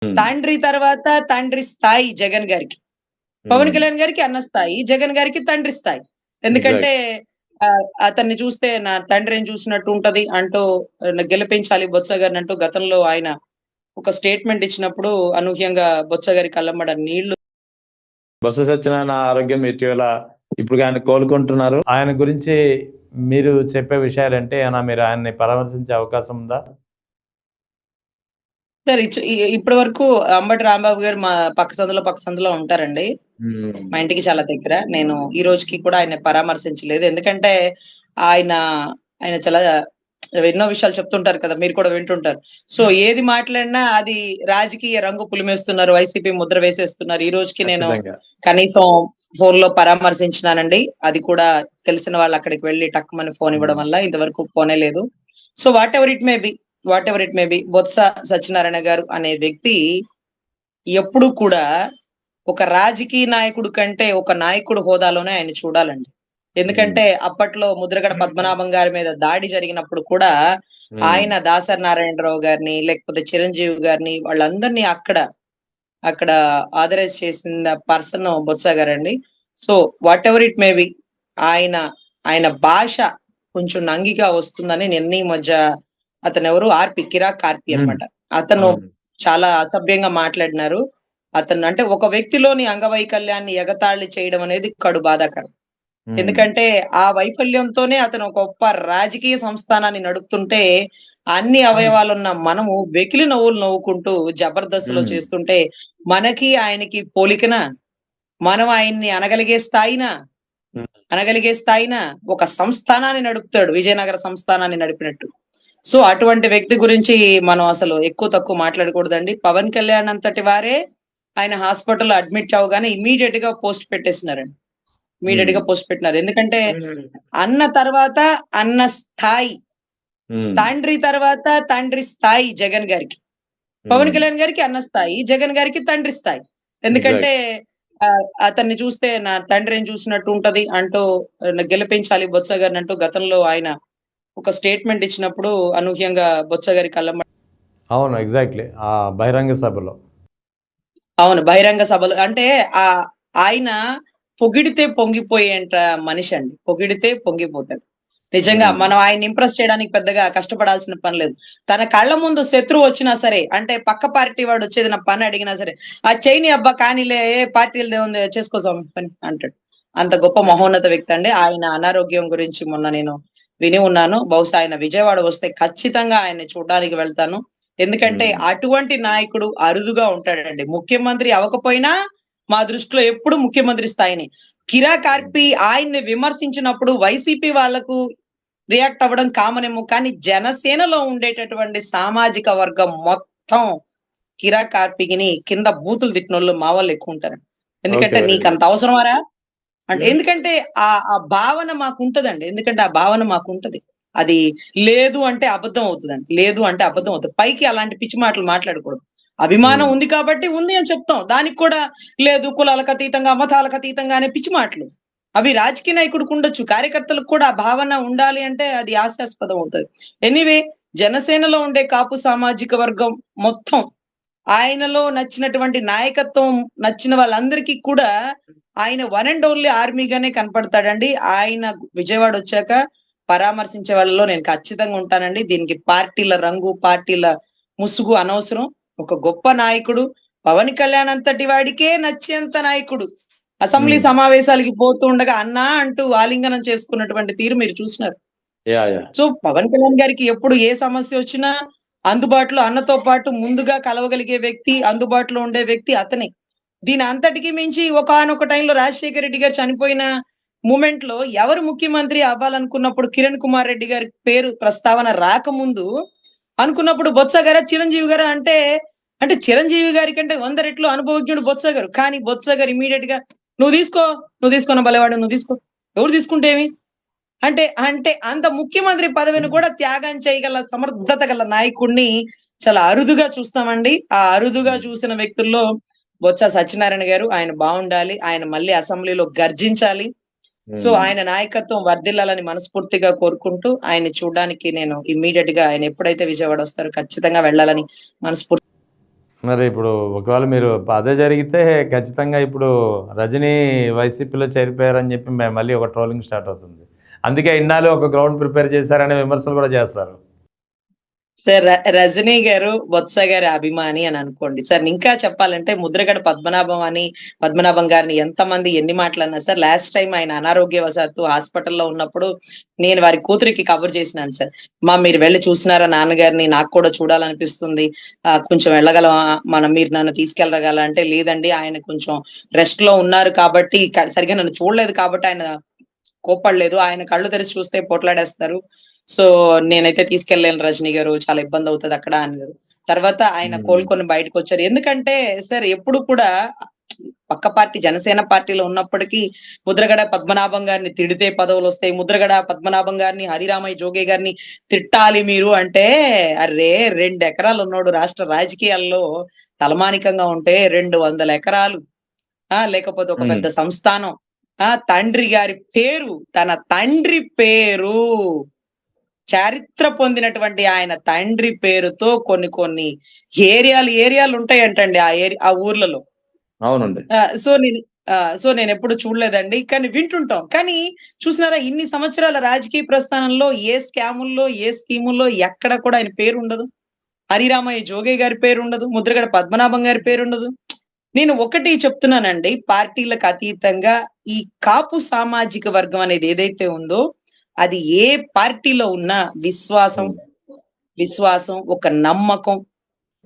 హ్మ్. తండ్రి తర్వాత తండ్రి స్థాయి జగన్ గారికి. పవన్ హ్మ్. కళ్యాణ్ గారికి అన్న స్థాయి, జగన్ గారికి తండ్రి స్థాయి. ఎందుకంటే ఎగ్జాక్ట్. అతన్ని చూస్తే నా తండ్రిని చూసినట్టు ఉంటది అంటూ గెలిపించాలి బొత్స గారినంటూ గతంలో ఆయన ఒక స్టేట్మెంట్ ఇచ్చినప్పుడు అనూహ్యంగా బొత్స గారి కళ్ళమ్మట నీళ్లు. బొత్స సత్యనారాయణ ఆరోగ్యం ఇటీవల ఇప్పుడు ఆయన కోలుకుంటున్నారు. ఆయన గురించి మీరు చెప్పే విషయాలేంటి? ఏమైనా మీరు ఆయన్ని పరామర్శించే అవకాశం ఉందా? సార్ ఇప్పటి వరకు అంబటి రాంబాబు గారు మా పక్క సందులో ఉంటారండి. హ్మ్. మా ఇంటికి చాలా దగ్గర. నేను ఈ రోజుకి కూడా ఆయన్ని పరామర్శించలేదు. ఎందుకంటే ఆయన, ఆయన చాలా ఎన్నో విషయాలు చెప్తుంటారు కదా! మీరు కూడా వింటుంటారు. సో, ఏది మాట్లాడినా అది రాజకీయ రంగు పులిమేస్తున్నారు. వైసీపీ ముద్ర వేసేస్తున్నారు. ఈ రోజుకి నేను ఖచ్చితంగా. కనీసం ఫోన్‌లో పరామర్శించినానండి. అది కూడా తెలిసిన వాళ్ళు అక్కడికి వెళ్లి టక్కుమని ఫోన్ ఇవ్వడం హ్మ్. వల్ల ఇంతవరకు ఫోనే లేదు. So, what ever it may be Botsa Satyanarayana గారు అనే వ్యక్తి ఎప్పుడు కూడా ఒక రాజకీయ నాయకుడు కంటే ఒక నాయకుడు హోదాలోనే ఆయన్ని చూడాలండి. హ్మ్. ఎందుకంటే అప్పట్లో ముద్రగడ పద్మనాభం గారి మీద దాడి జరిగినప్పుడు కూడా హ్మ్. ఆయన దాసరి నారాయణరావు గారిని, లేకపోతే చిరంజీవి గారిని వాళ్ళందరినీ అక్కడ, అక్కడ ఆథరైజ్ చేసిన పర్సన్ బొత్స గారండి. So, what ever it may be ఆయన, ఆయన భాష కొంచెం నంగిగా వస్తుందని నిన్న ఈ మధ్య అతనెవరు కిరాక్ కార్పి హ్మ్. అన్నమాట. అతను అవును. చాలా అసభ్యంగా మాట్లాడినారు. అతను అంటే ఒక వ్యక్తిలోని అంగవైకల్యాన్ని ఎగతాళి చేయడం అనేది కడు బాధాకరం. హ్మ్. ఎందుకంటే ఆ వైఫల్యంతోనే అతను ఒక గొప్ప రాజకీయ సంస్థానాన్ని నడుపుతుంటే, అన్ని అవయవాలున్న మనము వెకిలి నవ్వులు నవ్వుకుంటూ జబర్దస్త్‌లో హ్మ్. చేస్తుంటే, మనకి ఆయనకి పోలికనా? మనం ఆయన్ని హ్మ్. అనగలిగే స్థాయిన ఒక సంస్థానాన్ని నడుపుతాడు. విజయనగర సంస్థానాన్ని నడిపినట్టు. సో, అటువంటి వ్యక్తి గురించి మనం అసలు ఎక్కువ తక్కువ మాట్లాడకూడదండి. పవన్ కళ్యాణ్ అంతటి వారే ఆయన హాస్పిటల్‌లో అడ్మిట్ అవ్వగానే ఇమ్మీడియేట్‌గా పోస్ట్ పెట్టేసినారండి. హ్మ్. ఇమ్మీడియేట్‌గా పోస్ట్ పెట్టినారు. ఎందుకంటే హ్మ్. అన్న తర్వాత అన్న స్థాయి, హ్మ్. తండ్రి తర్వాత తండ్రి స్థాయి జగన్ గారికి. పవన్ హ్మ్. కళ్యాణ్ గారికి అన్న స్థాయి, జగన్ గారికి తండ్రి స్థాయి. ఎందుకంటే ఎగ్జాక్ట్. అతన్ని చూస్తే నా తండ్రిని చూసినట్టు ఉంటది అంటూ గెలిపించాలి బొత్స గారినంటూ గతంలో ఆయన ఒక స్టేట్మెంట్ ఇచ్చినప్పుడు అనూహ్యంగా బొత్స గారి కళ్ళమ్మట. అవును. ఎగ్జాక్ట్‌లీ. ఆ బహిరంగ సభలో. అవును. బహిరంగ సభలు అంటే ఆయన పొగిడితే పొంగిపోయేంట మనిషండి. పొగిడితే పొంగిపోతాడు. నిజంగా హ్మ్. మనం ఆయన్ని ఇంప్రెస్ చేయడానికి పెద్దగా కష్టపడాల్సిన పని లేదు. తన కళ్ళ ముందు శత్రువు వచ్చినా సరే, అంటే పక్క పార్టీ వాడొచ్చి ఏదైనా పని అడిగినా సరే, "అది చెయ్యని అబ్బా కానీలే ఏ పార్టీలదేముంది చేసుకో స్వామి పని" అంటాడు. అంత గొప్ప మహోన్నత వ్యక్తి అండి. ఆయన అనారోగ్యం గురించి మొన్న నేను విని ఉన్నాను. బహుశా ఆయన విజయవాడ వస్తే ఖచ్చితంగా ఆయన్ని చూడ్డానికి వెళ్తాను. ఎందుకంటే హ్మ్. అటువంటి నాయకుడు అరుదుగా ఉంటాడండి. ముఖ్యమంత్రి అవ్వకపోయినా మా దృష్టిలో ఎప్పుడు ముఖ్యమంత్రి స్థాయినే. కిరా హ్మ్. కార్పి ఆయన్ని విమర్శించినప్పుడు వైసీపీ వాళ్ళకు రియాక్ట్ అవ్వడం కామనేమో కానీ జనసేనలో ఉండేటటువంటి సామాజిక వర్గం మొత్తం కిరా కార్తిక్‌ని కింద బూతులు తిట్టినోళ్ళు మా వాళ్ళు ఎక్కువుంటారండి. ఓకే. ఎందుకంటే వెరీ నీకంత గుడ్. అవసరమారా? అంటే ఎందుకంటే ఆ భావన మాకుంటదండి. ఎందుకంటే ఆ భావన మాకుంటది. అది లేదు అంటే అబద్ధం అవుతదండి. లేదు అంటే అబద్ధం అవుతది. పైకి అలాంటి పిచ్చి మాటలు మాట్లాడకూడదు. అభిమానం హ్మ్. ఉంది కాబట్టి ఉంది అని చెప్తాం. దానికి కూడా లేదు కులాలకు అతీతంగా, మతాలకు అతీతంగా అనే పిచ్చి మాటలు. అవి రాజకీయ నాయకుడికి ఉండొచ్చు. కార్యకర్తలకు కూడా ఆ భావన ఉండాలి అంటే అది హాస్యాస్పదం అవుతది. ఎనీవే జనసేనలో ఉండే కాపు సామాజిక వర్గం మొత్తం ఆయనలో నచ్చినటువంటి నాయకత్వం నచ్చిన వాళ్ళందరికీ కూడా ఆయన వన్ అండ్ ఓన్లీ ఆర్మీగానే కనపడతాడండి. ఆయన విజయవాడొచ్చాక పరామర్శించే వాళ్ళలో నేను ఖచ్చితంగా ఉంటానండి. దీనికి పార్టీల రంగు, పార్టీల ముసుగు అనవసరం. ఒక గొప్ప నాయకుడు. పవన్ కళ్యాణ్ అంతటి వాడికే నచ్చేంత నాయకుడు. అసెంబ్లీ హ్మ్. సమావేశాలకి పోతూ ఉండగా అన్నా అంటూ ఆలింగనం చేసుకున్నటువంటి తీరు మీరు చూసినారు. యాహ్! సో, పవన్ కళ్యాణ్ గారికి ఎప్పుడు ఏ సమస్యొచ్చినా అందుబాటులో అన్నతో పాటు ముందుగా కలవగలిగే వ్యక్తి, అందుబాటులో ఉండే వ్యక్తి అతనే. దీని అంతటికి మించి ఒకానొక టైంలో రాజశేఖర రెడ్డి గారు చనిపోయిన మూమెంట్‌లో ఎవరు ముఖ్యమంత్రి అవ్వాలనుకున్నప్పుడు కిరణ్ కుమార్ రెడ్డి గారి పేరు ప్రస్తావన రాకముందు అనుకున్నప్పుడు బొత్స గారా? చిరంజీవి గారా? అంటే, అంటే చిరంజీవి గారి కంటే 100 రెట్లు అనుభవజ్ఞుడు బొత్స గారు. కానీ బొత్స గారు ఇమ్మీడియేట్‌గా "నువ్వు తీసుకో, నువ్వు తీసుకో నా బలేవాడు నువ్వు తీసుకో. ఎవరు తీసుకుంటే ఏమి?" అంటే అంత ముఖ్యమంత్రి పదవిని కూడా త్యాగం చేయగల సమర్థత గల నాయకుడిని చాలా అరుదుగా చూస్తామండి. ఆ అరుదుగా హ్మ్. చూసిన వ్యక్తుల్లో బొత్స సత్యనారాయణ గారు. ఆయన బావుండాలి. ఆయన మళ్ళీ అసెంబ్లీలో గర్జించాలి. సో, హ్మ్. ఆయన నాయకత్వం వర్ధిల్లాలని మనస్ఫూర్తిగా కోరుకుంటూ, ఆయన్ని చూడ్డానికి నేను ఇమ్మీడియేట్‌గా ఆయన ఎప్పుడైతే విజయవాడ వస్తారో ఖచ్చితంగా వెళ్ళాలని మనస్ఫూర్తి మరి ఇప్పుడు ఒకవేళ మీరు అదే జరిగితే ఖచ్చితంగా ఇప్పుడు రజనీ వైసీపీలో చేరిపోయారని చెప్పి మళ్ళీ ఒక ట్రోలింగ్ స్టార్ట్ అవుతుంది. అందుకే ఇన్నాళ్ళు ఒక గ్రౌండ్ ప్రిపేర్ చేశారనే విమర్శలు కూడా చేస్తారు. సార్ రజనీ గారు బొత్స గారి అభిమాని అని అనుకోండి సార్. ఇంకా చెప్పాలంటే ముద్రగడ పద్మనాభం గారిని ఎంతమంది ఎన్ని మాటలన్నా సార్, లాస్ట్ టైం ఆయన అనారోగ్యవశాత్తు హాస్పిటల్లో ఉన్నప్పుడు నేను వారి కూతురికి కబుర్ చేసినాను సార్. మీరు వెళ్ళి చూసినారా నాన్నగారిని, నాకు కూడా చూడాలనిపిస్తుంది, కొంచెం వెళ్ళగలవా, మీరు నన్ను తీసుకెళ్ళగల అంటే, లేదండి ఆయన కొంచెం రెస్ట్ లో ఉన్నారు కాబట్టి సరిగ్గా నన్ను చూడలేదు కాబట్టి ఆయన కోప్పడలేదు, ఆయన కళ్ళు తెరిచి చూస్తే పోట్లాడేస్తారు, సో నేనైతే తీసుకెళ్ళలేను రజనీ గారు, చాలా ఇబ్బంది అవుతుంది అక్కడ అన్నారు. తర్వాత ఆయన కోలుకొని బయటకు వచ్చారు. ఎందుకంటే సార్ ఎప్పుడు కూడా పక్క పార్టీ జనసేన పార్టీలో ఉన్నప్పటికీ ముద్రగడ పద్మనాభం గారిని తిడితే పదవులు వస్తాయి, ముద్రగడ పద్మనాభం గారిని, హరిరామయ్య జోగే గారిని తిట్టాలి మీరు అంటే, అరే 2 ఎకరాలు ఉన్నాడు రాష్ట్ర రాజకీయాల్లో తలమానికంగా ఉంటే 200 ఎకరాలు లేకపోతే ఒక పెద్ద సంస్థానం, తండ్రి గారి పేరు, తన తండ్రి పేరు చరిత్ర పొందినటువంటి ఆయన తండ్రి పేరుతో కొన్ని ఏరియాలు ఉంటాయంటండి ఆ ఊర్లలో. అవునండి. సో నేను ఎప్పుడు చూడలేదండి, కానీ వింటుంటాం. కానీ చూసినారా ఇన్ని సంవత్సరాల రాజకీయ ప్రస్థానంలో ఏ స్కాముల్లో, ఏ స్కీముల్లో ఎక్కడ కూడా ఆయన పేరు ఉండదు. హరిరామయ్య జోగే గారి పేరు ఉండదు, ముద్రగడ పద్మనాభం గారి పేరు ఉండదు. నేను ఒకటి చెప్తున్నానండి, పార్టీలకు అతీతంగా ఈ కాపు సామాజిక వర్గం అనేది ఏదైతే ఉందో అది ఏ పార్టీలో ఉన్న విశ్వాసం, ఒక నమ్మకం,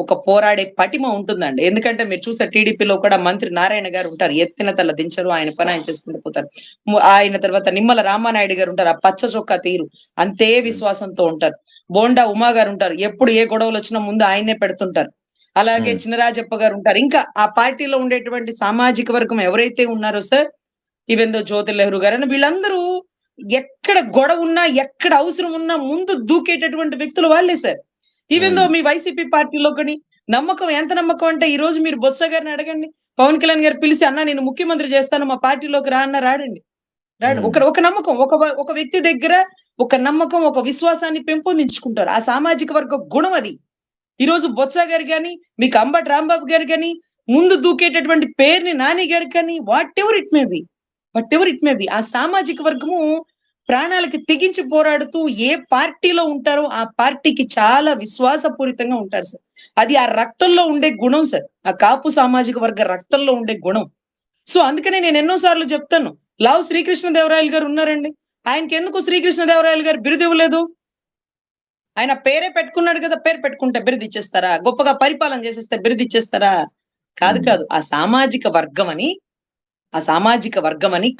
ఒక పోరాడే పటిమ ఉంటుందండి. ఎందుకంటే మీరు చూస్తే టీడీపీలో కూడా మంత్రి నారాయణ గారు ఉంటారు, ఎత్తిన తల దించరు, ఆయన పని ఆయన చేసుకుంటూ పోతారు. ఆయన తర్వాత నిమ్మల రామానాయుడు గారు ఉంటారు, ఆ పచ్చ చొక్కా తీరు అంతే విశ్వాసంతో ఉంటారు. బోండా ఉమా గారు ఉంటారు, ఎప్పుడు ఏ గొడవలు వచ్చినా ముందు ఆయనే పెడుతుంటారు. అలాగే చినరాజప్ప గారు ఉంటారు. ఇంకా ఆ పార్టీలో ఉండేటువంటి సామాజిక వర్గం ఎవరైతే ఉన్నారో సార్, ఈవెన్ దో జ్యోతి నెహ్రూ గారు అని, వీళ్ళందరూ ఎక్కడ గొడవ ఉన్నా, ఎక్కడ అవసరం ఉన్నా ముందు దూకేటటువంటి వ్యక్తులు వాళ్ళే సార్. ఈవెన్ దో మీ వైసీపీ పార్టీలో కానీ నమ్మకం, ఎంత నమ్మకం అంటే ఈ రోజు మీరు బొత్స గారిని అడగండి, పవన్ కళ్యాణ్ గారు పిలిచి అన్న నేను ముఖ్యమంత్రి చేస్తాను మా పార్టీలోకి రా అన్న రాడండి. ఒక నమ్మకం, ఒక వ్యక్తి దగ్గర ఒక నమ్మకం, ఒక విశ్వాసాన్ని పెంపొందించుకుంటారు. ఆ సామాజిక వర్గ గుణం అది. ఈ రోజు బొత్స గారు కానీ, మీకు అంబటి రాంబాబు గారు కానీ, ముందు దూకేటటువంటి పేరుని నాని గారు కానీ, what ever it may be ఆ సామాజిక వర్గము ప్రాణాలకి తెగించి పోరాడుతూ ఏ పార్టీలో ఉంటారో ఆ పార్టీకి చాలా విశ్వాసపూరితంగా ఉంటారు సార్. అది ఆ రక్తంలో ఉండే గుణం సార్, ఆ కాపు సామాజిక వర్గ రక్తంలో ఉండే గుణం. సో అందుకనే నేను ఎన్నో సార్లు చెప్తాను, లావు శ్రీకృష్ణదేవరాయలు గారు ఉన్నారండి, ఆయనకి ఎందుకు శ్రీకృష్ణదేవరాయలు గారు బిరుదు ఇవ్వలేదు? ఆయన పేరే పెట్టుకున్నాడు కదా, పేరు పెట్టుకుంటే బిరుదు ఇచ్చేస్తారా? గొప్పగా పరిపాలన చేసేస్తే బిరుదు ఇచ్చేస్తారా? కాదు. ఆ సామాజిక వర్గం అని,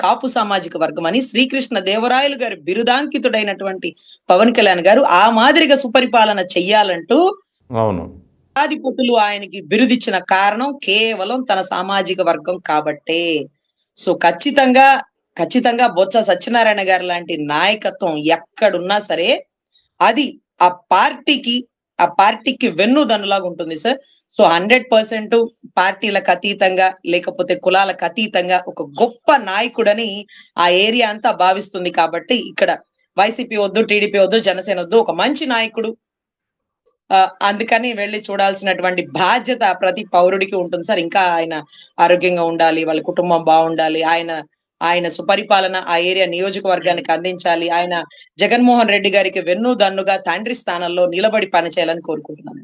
కాపు సామాజిక వర్గం అని శ్రీకృష్ణ దేవరాయలు గారి బిరుదాంకితుడైనటువంటి పవన్ కళ్యాణ్ గారు ఆ మాదిరిగా సుపరిపాలన చెయ్యాలంటూ ఆధిపతులు ఆయనకి బిరుదిచ్చిన కారణం కేవలం తన సామాజిక వర్గం కాబట్టే. సో ఖచ్చితంగా బొత్స సత్యనారాయణ గారు లాంటి నాయకత్వం ఎక్కడున్నా సరే అది ఆ పార్టీకి వెన్నుదన్నులాగా ఉంటుంది సార్. సో 100% పార్టీలకు అతీతంగా, లేకపోతే కులాలకు అతీతంగా ఒక గొప్ప నాయకుడని ఆ ఏరియా అంతా భావిస్తుంది. కాబట్టి ఇక్కడ వైసీపీ వద్దు, టీడీపీ వద్దు, జనసేన వద్దు, ఒక మంచి నాయకుడు, అందుకని వెళ్ళి చూడాల్సినటువంటి బాధ్యత ప్రతి పౌరుడికి ఉంటుంది సార్. ఇంకా ఆయన ఆరోగ్యంగా ఉండాలి, వాళ్ళ కుటుంబం బాగుండాలి, ఆయన సుపరిపాలన ఆ ఏరియా నియోజకవర్గానికి అందించాలి, ఆయన జగన్మోహన్ రెడ్డి గారికి వెన్నుదన్నుగా తండ్రి స్థానంలో నిలబడి పనిచేయాలని కోరుకుంటున్నాను.